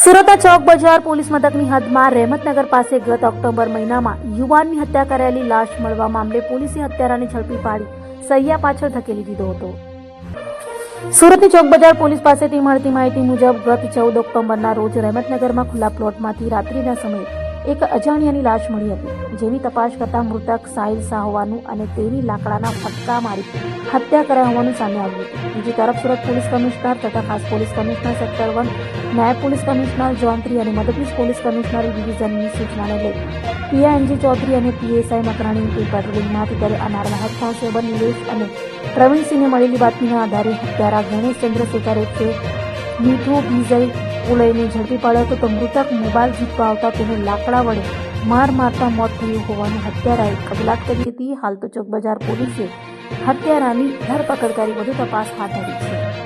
સુરત ચોક બજાર પોલીસ મથકની હદમાં રહેમતનગર પાસે ગત ઓક્ટોબર મહિનામાં યુવાનની હત્યા કરાયેલી લાશ મળવા મામલે પોલીસે હત્યારાને ઝડપી પાડી સૈયા પાછળ ધકેલી દીધો હતો। સુરતની ચોક બજાર પોલીસ પાસેથી મળતી માહિતી મુજબ ગત 14 ઓક્ટોબરના રોજ રહેમતનગરમાં ખુલ્લા પ્લોટમાંથી રાત્રિના સમયે એક અજાણ્યાની લાશ મળી હતી, જેની તપાસ કરતા મૃતક સાહિલ શાહ હોવાનું અને તેની લાકડાના ફટકા મારી હત્યા કરાઈ હોવાનું સામે આવ્યું હતું। બીજી તરફ સુરત પોલીસ કમિશનર તથા ખાસ પોલીસ કમિશનર સેક્ટર 1, નાયબ પોલીસ કમિશનર ઝોન 3 અને મદદનીશ પોલીસ કમિશનર ડિવિઝનની સૂચનાને લઈ પીઆઈ ચૌધરી અને પીએસઆઈ મકરાણી પેટ્રોલિંગમાં હતી ત્યારે અનારના હેડ કોન્સ્ટેબલ નિલેશ અને પ્રવીણસિંહને મળેલી બાતમીના આધારે હત્યારા ગણેશ ચંદ્રશેખર ઉર્ફે મીઠુ બીજલ ઉલયને ઝડપી પાડ્યો હતો તો મૃતક મોબાઈલ ઝૂંટવા આવતા તેને લાકડા વડે માર મારતા મોત થયું હોવાનું હત્યારાએ કબૂલાત કરી હતી। હાલ તો ચોક બજાર પોલીસે હત્યારાની ધરપકડ કરી વધુ તપાસ હાથ ધરી છે।